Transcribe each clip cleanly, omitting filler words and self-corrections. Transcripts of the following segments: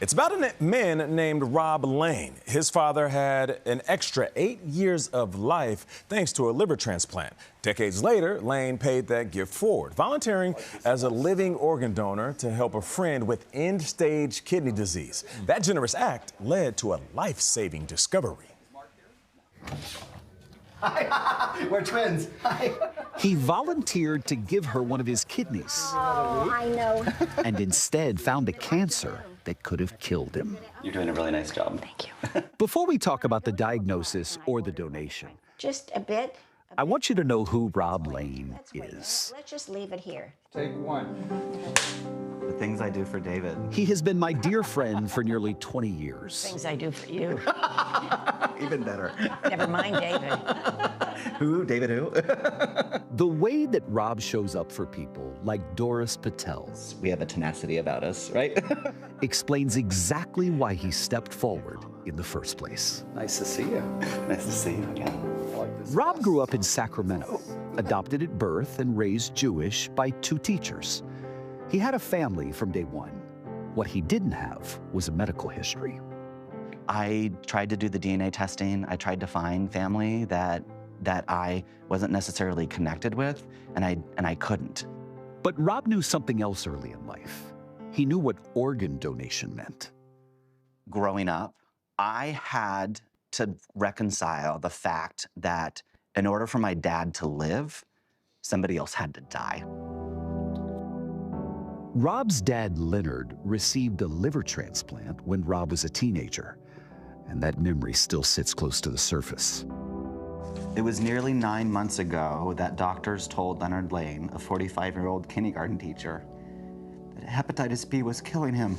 It's about a man named Rob Lane. His father had an extra 8 years of life thanks to a liver transplant. Decades later, Lane paid that gift forward, volunteering as a living organ donor to help a friend with end-stage kidney disease. That generous act led to a life-saving discovery. Hi, we're twins. Hi. He volunteered to give her one of his kidneys. Oh, I know. And instead found a cancer that could have killed him. You're doing a really nice job. Thank you. Before we talk about the diagnosis or the donation, Just a bit. I want you to know who Rob Lane is. Let's just leave it here. Take one. The things I do for David. He has been my dear friend for nearly 20 years. Things I do for you. Even better. Never mind, David. Who? David who? The way that Rob shows up for people like Doris Patel We have a tenacity about us, right? explains exactly why he stepped forward in the first place. Nice to see you. Nice to see you again. I like this. Rob grew up in Sacramento, adopted at birth and raised Jewish by 2 teachers. He had a family from day one. What he didn't have was a medical history. I tried to do the DNA testing. I tried to find family that I wasn't necessarily connected with, and I couldn't. But Rob knew something else early in life. He knew what organ donation meant. Growing up, I had to reconcile the fact that in order for my dad to live, somebody else had to die. Rob's dad, Leonard, received a liver transplant when Rob was a teenager, and that memory still sits close to the surface. It was nearly 9 months ago that doctors told Leonard Lane, a 45-year-old kindergarten teacher, that hepatitis B was killing him.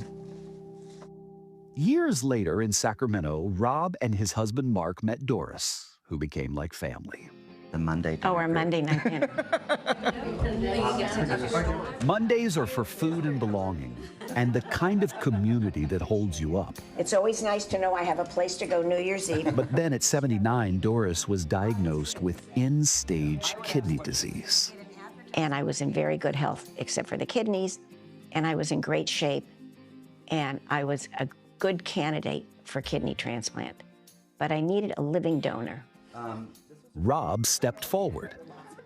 Years later in Sacramento, Rob and his husband Mark met Doris, who became like family. The Monday dinner Oh, our group. Monday night dinner. Mondays are for food and belonging, and the kind of community that holds you up. It's always nice to know I have a place to go New Year's Eve. But then at 79, Doris was diagnosed with end-stage kidney disease. And I was in very good health, except for the kidneys, and I was in great shape, and I was a good candidate for kidney transplant. But I needed a living donor. Rob stepped forward.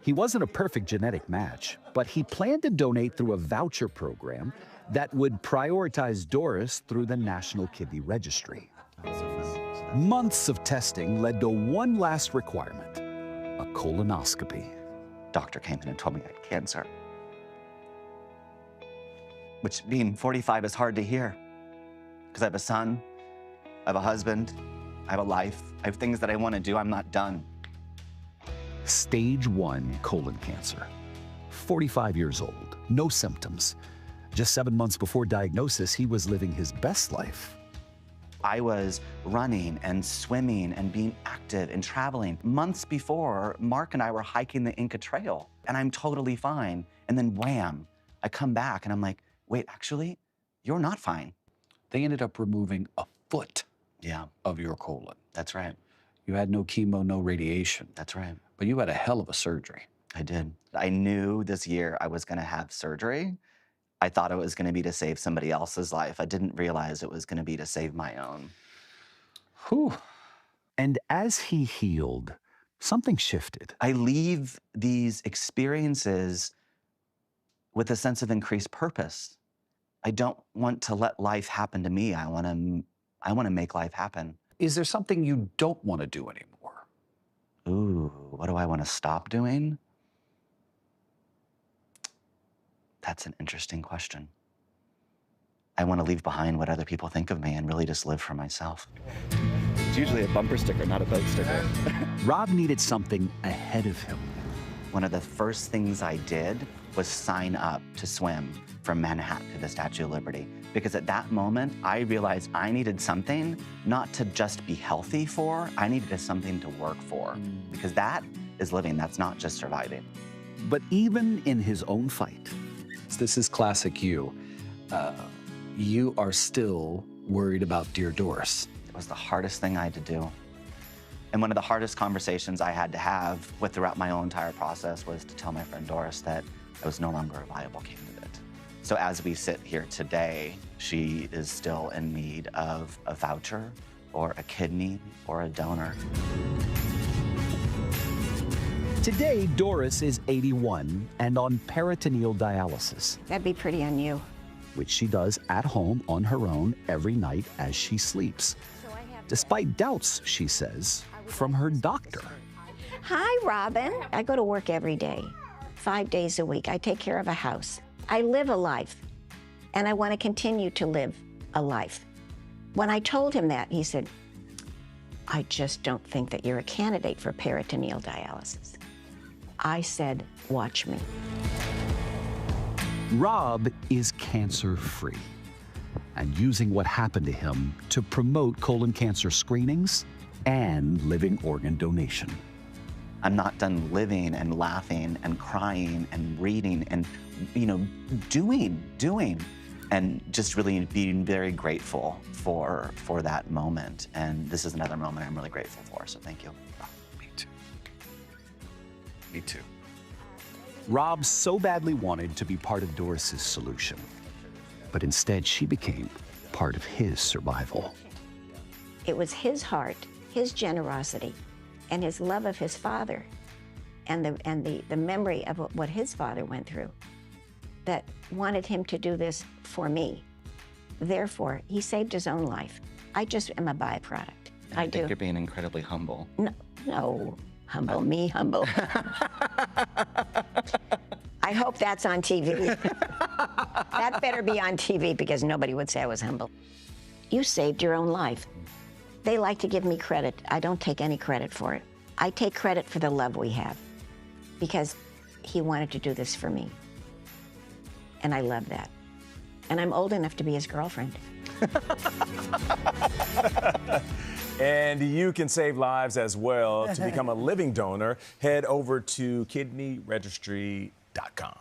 He wasn't a perfect genetic match, but he planned to donate through a voucher program that would prioritize Doris through the National Kidney Registry. Months of testing led to one last requirement, a colonoscopy. Doctor came in and told me I had cancer. Which, being 45, is hard to hear. Because I have a son, I have a husband, I have a life, I have things that I want to do. I'm not done. Stage 1 colon cancer. 45 years old, no symptoms. Just 7 months before diagnosis, he was living his best life. I was running and swimming and being active and traveling. Months before, Mark and I were hiking the Inca Trail, and I'm totally fine. And then wham, I come back and I'm like, wait, actually, you're not fine. They ended up removing a foot Yeah, of your colon. that's right. You had no chemo, no radiation, That's right. but you had a hell of a surgery. I did. I knew this year I was gonna have surgery. I thought it was gonna be to save somebody else's life. I didn't realize it was gonna be to save my own. Whew. And as he healed, something shifted. I leave these experiences with a sense of increased purpose. I don't want to let life happen to me. I wanna make life happen. Is there something you don't want to do anymore? Ooh, what do I wanna stop doing? That's an interesting question. I wanna leave behind what other people think of me and really just live for myself. It's usually a bumper sticker, not a boat sticker. Rob needed something ahead of him. One of the first things I did was sign up to swim from Manhattan to the Statue of Liberty. Because at that moment, I realized I needed something not to just be healthy for, I needed something to work for. Because that is living, that's not just surviving. But even in his own fight, This is classic you. You are still worried about dear Doris. It was the hardest thing I had to do. And one of the hardest conversations I had to have throughout my whole entire process was to tell my friend Doris that I was no longer a viable candidate. So as we sit here today, she is still in need of a voucher or a kidney or a donor. Today, Doris is 81 and on peritoneal dialysis, That'd be pretty on you. which she does at home on her own every night as she sleeps, despite doubts, she says, from her doctor. Hi, Robin. I go to work every day, 5 days a week. I take care of a house. I live a life, and I want to continue to live a life. When I told him that, he said, I just don't think that you're a candidate for peritoneal dialysis. I said, watch me. Rob is cancer-free and using what happened to him to promote colon cancer screenings and living organ donation. I'm not done living and laughing and crying and reading and, doing, and just really being very grateful for that moment. And this is another moment I'm really grateful for, so thank you. Me too. Me too. Rob so badly wanted to be part of Doris's solution, but instead she became part of his survival. It was his heart, his generosity, and his love of his father, and the memory of what his father went through that wanted him to do this for me. Therefore, he saved his own life. I just am a byproduct. I think you're being incredibly humble. No, humble me, humble. I hope that's on TV. That better be on TV because nobody would say I was humble. You saved your own life. They like to give me credit. I don't take any credit for it. I take credit for the love we have because he wanted to do this for me. And I love that. And I'm old enough to be his girlfriend. And you can save lives as well. To become a living donor, head over to kidneyregistry.com.